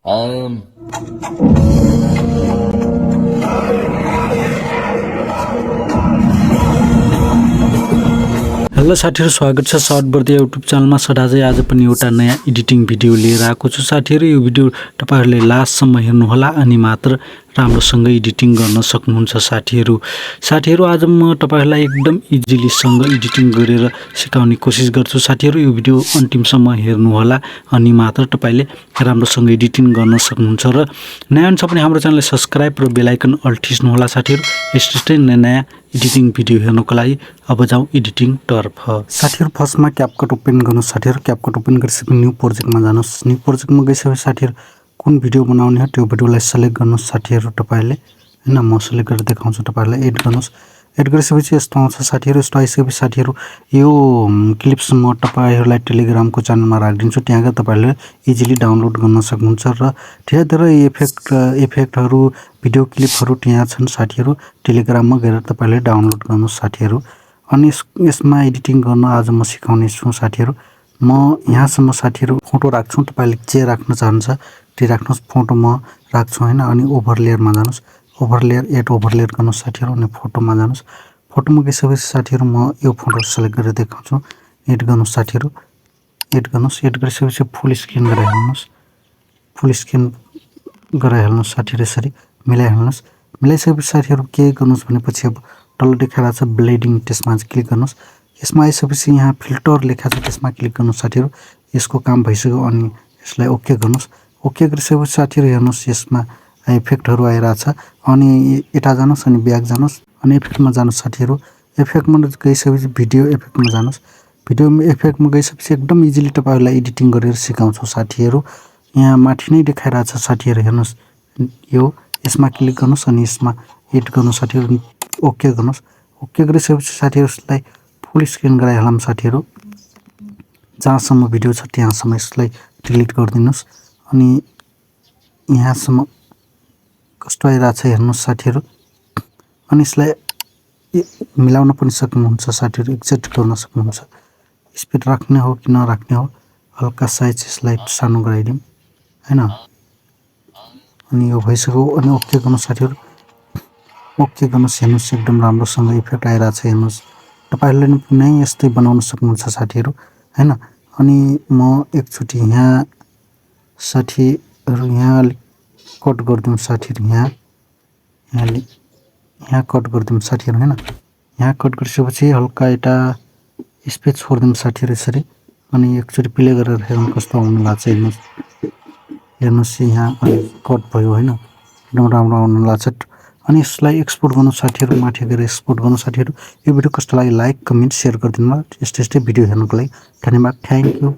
Um. Hello साथीहरु, स्वागत छ southbardiya युट्युब च्यानलमा। सदाझै आज पनि एउटा नयाँ एडिटिङ भिडियो लिएर आएको छु साथीहरु। यो भिडियो तपाईहरुले लास्टसम्म हेर्नु होला अनि मात्र राम्रोसँग एडिटिङ गर्न सक्नुहुन्छ साथीहरु। साथीहरु, आज म तपाईहरुलाई एकदम इजिली सँग एडिटिङ गरेर सिकाउने कोसिस गर्छु साथीहरु। यो भिडियो अन्तिमसम्म हेर्नु होला अनि मात्र तपाईले राम्रोसँग एडिटिङ गर्न सक्नुहुन्छ। र नयाँ हुन्छ भने हाम्रो च्यानललाई सब्स्क्राइब र बेल आइकन अल थिच्नु होला साथीहरु। यस्तै नयाँ एडिटिङ भिडियो हेर्नको लागि अब जाउँ एडिटिङ तर्फ। साथीहरु, फर्स्टमा क्यापकट ओपन गर्नु साथीहरु। क्यापकट ओपन गरिसकेपछि न्यू प्रोजेक्टमा जानुस्। न्यू प्रोजेक्टमा गइसकेपछि साथीहरु कुन भिडियो बनाउने हो त्यो भिडियोलाई सिलेक्ट गर्नुस् साथीहरु तपाईले, हैन। म सिलेक्ट गरेर देखाउँछु तपाईहरुलाई। एड गर्नुस्। एड गरिसकेपछि यस्तो आउँछ साथीहरु। यस्तो आइसकेपछि साथीहरु यो क्लिप्स म तपाईहरुलाई टेलिग्रामको च्यानलमा राखिदिन्छु। त्यहाँ गएर तपाईले इजिली डाउनलोड गर्न सक्नुहुन्छ र धेरै इफेक्टहरु भिडियो क्लिपहरु त्यहाँ छन् साथीहरु। टेलिग्राममा गएर तपाईले डाउनलोड गर्नुस् साथीहरु। अनि यसमा एडिटिङ गर्न आज म सिकाउने छु साथीहरु। म यहाँसम्म साथीहरु फोटो राख्छु। तपाईले जे राख्न चाहनुहुन्छ त्यो राख्नुस्। फोटो म राख्छु, हैन। अनि ओभरलेयरमा जानुस्। ओभरलेयर एड ओभरलेयर गर्नुस् साथीहरु। अनि फोटोमा जानुस्। फोटोमा गइसकेपछि साथीहरु म यो फोटो सिलेक्ट गरेर देखाउँछु। एड गर्नुस् साथीहरु। एड गर्नुस्। एड गरिसकेपछि फुल स्क्रिन गरेर हाल्नुस्। फुल स्क्रिन गरेर हाल्नुस् साथीहरु। यसरी मिलाइहाल्नुस्। मिलाइसकेपछि साथीहरु के गर्नुस् भनेपछि अब तल देखाइरहेको छ ब्लेडिङ, त्यसमा क्लिक गर्नुस्। यसमा आइसकेपछि यहाँ फिल्टर लेखा छ, त्यसमा क्लिक गर्नुस् साथीहरु। यसको काम भइसक्यो अनि यसलाई ओके गर्नुस्। ओके गरिसकेपछि साथीहरु हेर्नुस् यसमा इफेक्टहरु आइरहेछ। अनि यता जानुस् अनि ब्याक जानुस् अनि इफेक्टमा जानुस् साथीहरु। इफेक्टमा गइसकेपछि भिडियो इफेक्टमा जानुस्। भिडियो इफेक्टमा गइसकेपछि एकदम इजिली तपाईहरुलाई एडिटिङ गरेर सिकाउँछु साथीहरु। यहाँ माथि नै देखाइरहेछ साथीहरु, हेर्नुस्। यो यसमा क्लिक गर्नुस् अनि यसमा एड गर्नुस् साथीहरु। ओके गर्नुस्। ओके गरिसकेपछि साथीहरु यसलाई फुल स्क्रिन गराइहालौँ साथीहरु। जहाँसम्म भिडियो छ त्यहाँसम्म यसलाई डिलिट गरिदिनुस्। अनि यहाँसम्म कस्तो आइरहेछ हेर्नुस् साथीहरु। अनि यसलाई मिलाउन पनि सक्नुहुन्छ साथीहरु, एडजस्ट गर्न सक्नुहुन्छ। स्पिड राख्ने हो कि नराख्ने हो, हल्का साइज यसलाई सानो गराइदिउँ, हैन। अनि यो भइसक्यो। अनि ओके गर्नुस् साथीहरु। ओके गर्नुस्। हेर्नुस् एकदम राम्रोसँग इफेक्ट आइरहेछ हेर्नुस्। तपाईहरुले नै यस्तै बनाउन सक्नुहुन्छ साथीहरु, हैन। अनि म एकचोटी यहाँ साथीहरु यहाँ कट गर्दिउँ साथीहरु। यहाँ कट गर्दिउँ साथीहरु, हैन। यहाँ कट गरिसकेपछि हल्का यता स्पेस छोड्दिउँ साथीहरु यसरी। अनि एकचोटी प्ले गरेर हेरौँ कस्तो आउनु लाग्छ हेर्नुस्। हेर्नुस् यहाँ कट भयो, हैन। एकदम राम्रो आउनु लाग्छ। अनि यसलाई एक्सपोर्ट गर्नु साथीहरु। माथि गएर एक्सपोर्ट गर्नु साथीहरु। यो भिडियो कस्तो लाग्यो लाइक, कमेन्ट, शेयर गरिदिनु होला। यस्तै भिडियो हेर्नको लागि धन्यवाद। Thank you.